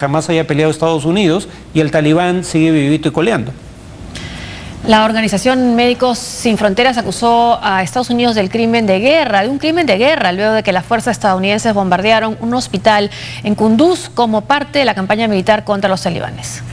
jamás haya peleado Estados Unidos y el talibán sigue vivito y coleando. La organización Médicos Sin Fronteras acusó a Estados Unidos de un crimen de guerra, luego de que las fuerzas estadounidenses bombardearon un hospital en Kunduz como parte de la campaña militar contra los talibanes.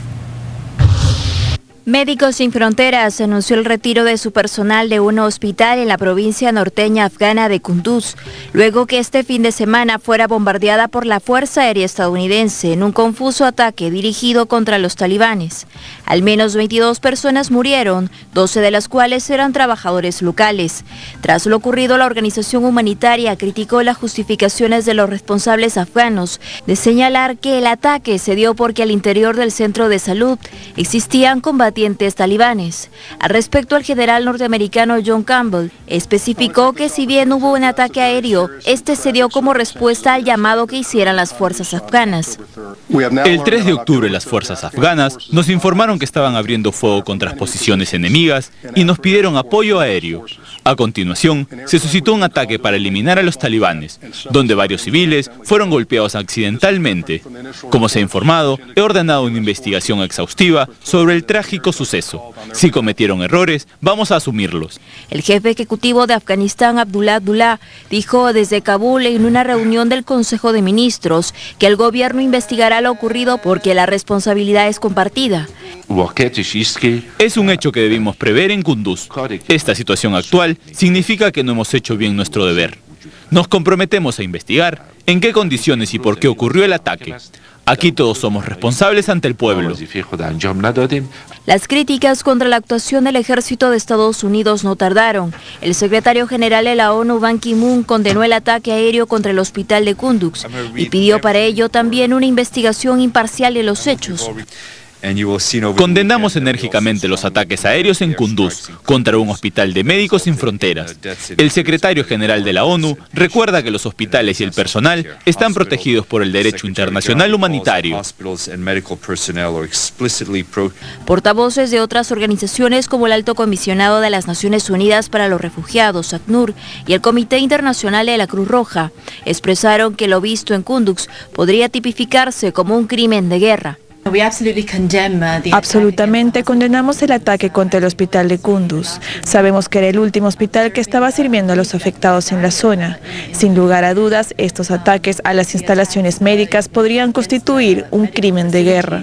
Médicos Sin Fronteras anunció el retiro de su personal de un hospital en la provincia norteña afgana de Kunduz, luego que este fin de semana fuera bombardeada por la Fuerza Aérea estadounidense en un confuso ataque dirigido contra los talibanes. Al menos 22 personas murieron, 12 de las cuales eran trabajadores locales. Tras lo ocurrido, la organización humanitaria criticó las justificaciones de los responsables afganos de señalar que el ataque se dio porque al interior del centro de salud existían combatientes talibanes. Al respecto, el general norteamericano John Campbell especificó que si bien hubo un ataque aéreo, este se dio como respuesta al llamado que hicieran las fuerzas afganas. El 3 de octubre las fuerzas afganas nos informaron que estaban abriendo fuego contra las posiciones enemigas y nos pidieron apoyo aéreo. A continuación, se suscitó un ataque para eliminar a los talibanes, donde varios civiles fueron golpeados accidentalmente. Como se ha informado, he ordenado una investigación exhaustiva sobre el trágico suceso. Si cometieron errores, vamos a asumirlos. El jefe ejecutivo de Afganistán, Abdullah Abdullah, dijo desde Kabul en una reunión del Consejo de Ministros que el gobierno investigará lo ocurrido porque la responsabilidad es compartida. Es un hecho que debimos prever en Kunduz. Esta situación actual significa que no hemos hecho bien nuestro deber. Nos comprometemos a investigar en qué condiciones y por qué ocurrió el ataque. Aquí todos somos responsables ante el pueblo. Las críticas contra la actuación del ejército de Estados Unidos no tardaron. El secretario general de la ONU, Ban Ki-moon, condenó el ataque aéreo contra el hospital de Kunduz y pidió para ello también una investigación imparcial de los hechos. Condenamos enérgicamente los ataques aéreos en Kunduz contra un hospital de Médicos Sin Fronteras. El secretario general de la ONU recuerda que los hospitales y el personal están protegidos por el derecho internacional humanitario. Portavoces de otras organizaciones como el Alto Comisionado de las Naciones Unidas para los Refugiados, ACNUR, y el Comité Internacional de la Cruz Roja expresaron que lo visto en Kunduz podría tipificarse como un crimen de guerra. Absolutamente condenamos el ataque contra el hospital de Kunduz. Sabemos que era el último hospital que estaba sirviendo a los afectados en la zona. Sin lugar a dudas, estos ataques a las instalaciones médicas podrían constituir un crimen de guerra.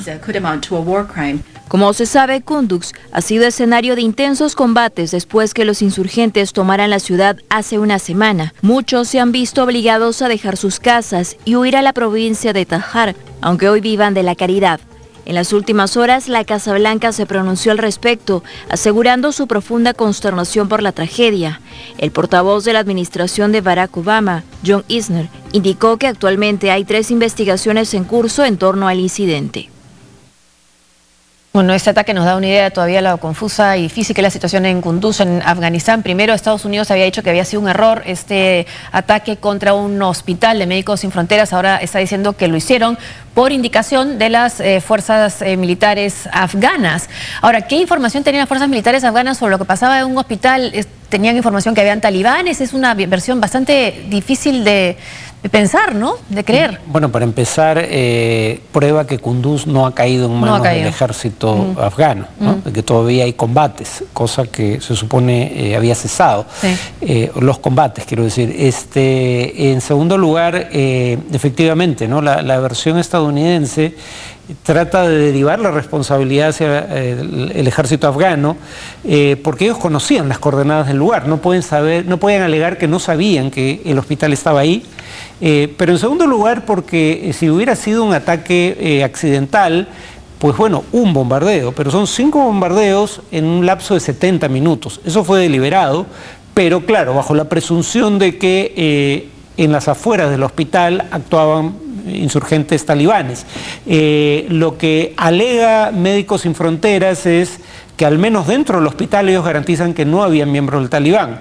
Como se sabe, Kunduz ha sido escenario de intensos combates después que los insurgentes tomaran la ciudad hace una semana. Muchos se han visto obligados a dejar sus casas y huir a la provincia de Tahar, aunque hoy vivan de la caridad. En las últimas horas, la Casa Blanca se pronunció al respecto, asegurando su profunda consternación por la tragedia. El portavoz de la administración de Barack Obama, John Eisner, indicó que actualmente hay 3 investigaciones en curso en torno al incidente. Bueno, este ataque nos da una idea todavía de lo confusa y difícil que es la situación en Kunduz, en Afganistán. Primero, Estados Unidos había dicho que había sido un error este ataque contra un hospital de Médicos Sin Fronteras. Ahora está diciendo que lo hicieron por indicación de las fuerzas militares afganas. Ahora, ¿qué información tenían las fuerzas militares afganas sobre lo que pasaba en un hospital? ¿Tenían información que habían talibanes? Es una versión bastante difícil de pensar, ¿no? De creer. Bueno, para empezar, prueba que Kunduz no ha caído en manos del ejército afgano, ¿no? De que todavía hay combates, cosa que se supone había cesado. Sí. Los combates, quiero decir. En segundo lugar, efectivamente, ¿no? La versión estadounidense trata de derivar la responsabilidad hacia el ejército afgano, porque ellos conocían las coordenadas del lugar, no pueden alegar que no sabían que el hospital estaba ahí, pero en segundo lugar porque si hubiera sido un ataque accidental, pues bueno, un bombardeo, pero son 5 bombardeos en un lapso de 70 minutos, eso fue deliberado, pero claro, bajo la presunción de que en las afueras del hospital actuaban insurgentes talibanes. Lo que alega Médicos Sin Fronteras es que al menos dentro del hospital ellos garantizan que no había miembros del Talibán.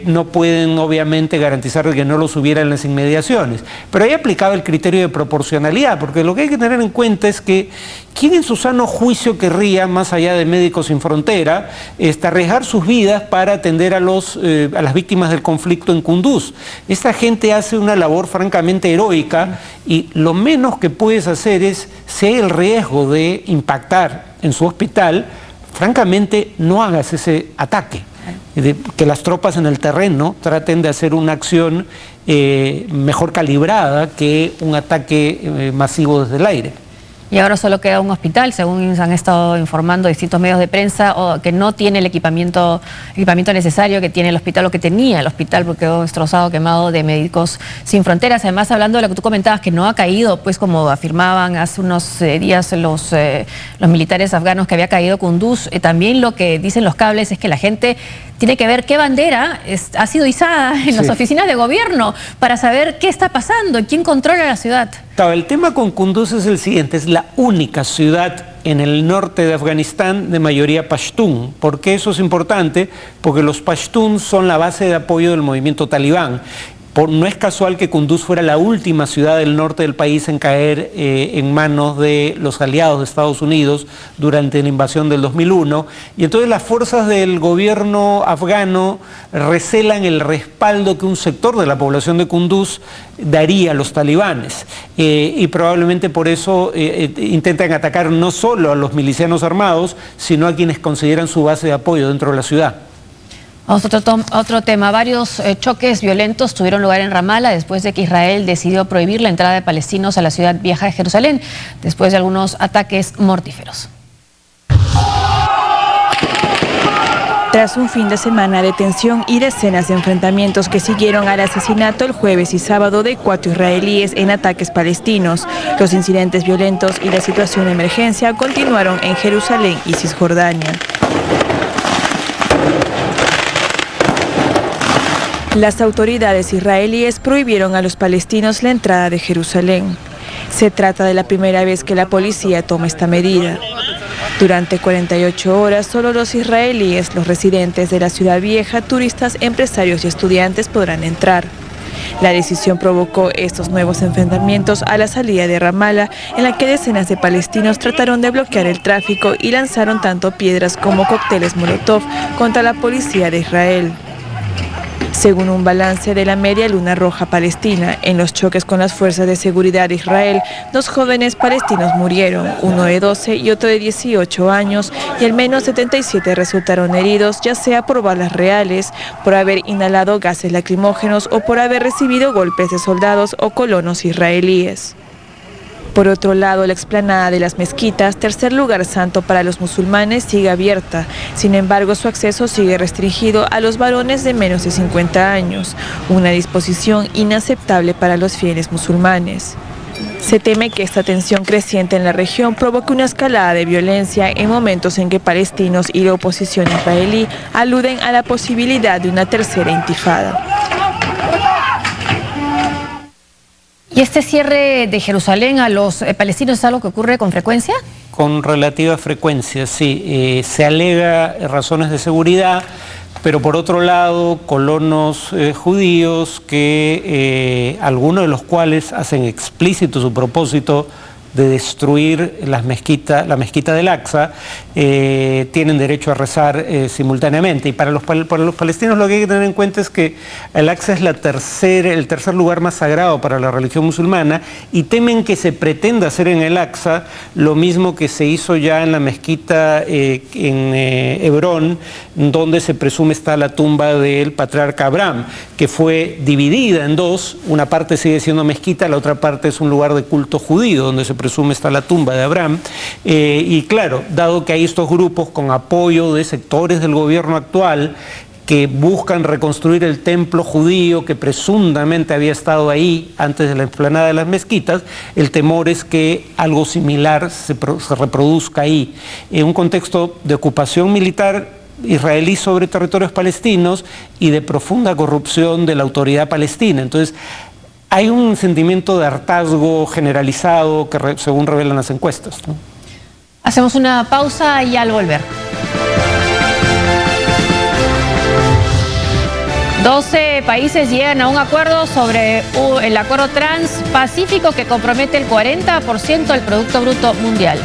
No pueden obviamente garantizar que no los hubiera en las inmediaciones, pero ahí aplicaba el criterio de proporcionalidad, porque lo que hay que tener en cuenta es que ¿quién en su sano juicio querría, más allá de Médicos Sin Frontera, arriesgar sus vidas para atender a las víctimas del conflicto en Kunduz? Esta gente hace una labor francamente heroica y lo menos que puedes hacer es, si hay el riesgo de impactar en su hospital, francamente no hagas ese ataque. Que las tropas en el terreno traten de hacer una acción mejor calibrada que un ataque masivo desde el aire. Y ahora solo queda un hospital, según han estado informando distintos medios de prensa, que no tiene el equipamiento necesario que tiene el hospital o que tenía el hospital, porque quedó destrozado, quemado, de Médicos Sin Fronteras. Además, hablando de lo que tú comentabas, que no ha caído, pues como afirmaban hace unos días los militares afganos, que había caído Kunduz, también lo que dicen los cables es que la gente tiene que ver qué bandera ha sido izada en las oficinas de gobierno para saber qué está pasando, quién controla la ciudad. El tema con Kunduz es el siguiente: es la única ciudad en el norte de Afganistán de mayoría pashtún. ¿Por qué eso es importante? Porque los pashtuns son la base de apoyo del movimiento talibán. No es casual que Kunduz fuera la última ciudad del norte del país en caer en manos de los aliados de Estados Unidos durante la invasión del 2001. Y entonces las fuerzas del gobierno afgano recelan el respaldo que un sector de la población de Kunduz daría a los talibanes. Y probablemente por eso intentan atacar no solo a los milicianos armados, sino a quienes consideran su base de apoyo dentro de la ciudad. Otro tema, varios choques violentos tuvieron lugar en Ramala después de que Israel decidió prohibir la entrada de palestinos a la ciudad vieja de Jerusalén, después de algunos ataques mortíferos. Tras un fin de semana de tensión y decenas de enfrentamientos que siguieron al asesinato el jueves y sábado de 4 israelíes en ataques palestinos, los incidentes violentos y la situación de emergencia continuaron en Jerusalén y Cisjordania. Las autoridades israelíes prohibieron a los palestinos la entrada de Jerusalén. Se trata de la primera vez que la policía toma esta medida. Durante 48 horas, solo los israelíes, los residentes de la ciudad vieja, turistas, empresarios y estudiantes podrán entrar. La decisión provocó estos nuevos enfrentamientos a la salida de Ramala, en la que decenas de palestinos trataron de bloquear el tráfico y lanzaron tanto piedras como cócteles Molotov contra la policía de Israel. Según un balance de la Media Luna Roja Palestina, en los choques con las fuerzas de seguridad de Israel, 2 jóvenes palestinos murieron, uno de 12 y otro de 18 años, y al menos 77 resultaron heridos, ya sea por balas reales, por haber inhalado gases lacrimógenos o por haber recibido golpes de soldados o colonos israelíes. Por otro lado, la explanada de las mezquitas, tercer lugar santo para los musulmanes, sigue abierta. Sin embargo, su acceso sigue restringido a los varones de menos de 50 años, una disposición inaceptable para los fieles musulmanes. Se teme que esta tensión creciente en la región provoque una escalada de violencia en momentos en que palestinos y la oposición israelí aluden a la posibilidad de una tercera intifada. ¿Y este cierre de Jerusalén a los palestinos es algo que ocurre con frecuencia? Con relativa frecuencia, sí. Se alega razones de seguridad, pero por otro lado, colonos judíos que algunos de los cuales hacen explícito su propósito de destruir la mezquita del Aqsa, tienen derecho a rezar simultáneamente. Y para los palestinos lo que hay que tener en cuenta es que el Aqsa es el tercer lugar más sagrado para la religión musulmana, y temen que se pretenda hacer en el Aqsa lo mismo que se hizo ya en la mezquita en Hebrón, donde se presume está la tumba del patriarca Abraham, que fue dividida en dos. Una parte sigue siendo mezquita, la otra parte es un lugar de culto judío, donde se presume está la tumba de Abraham. Y claro, dado que hay estos grupos con apoyo de sectores del gobierno actual que buscan reconstruir el templo judío que presuntamente había estado ahí antes de la explanada de las mezquitas, el temor es que algo similar se reproduzca ahí. En un contexto de ocupación militar israelí sobre territorios palestinos y de profunda corrupción de la autoridad palestina. Entonces, hay un sentimiento de hartazgo generalizado que según revelan las encuestas, ¿no? Hacemos una pausa y al volver. 12 países llegan a un acuerdo sobre el acuerdo transpacífico que compromete el 40% del Producto Bruto Mundial.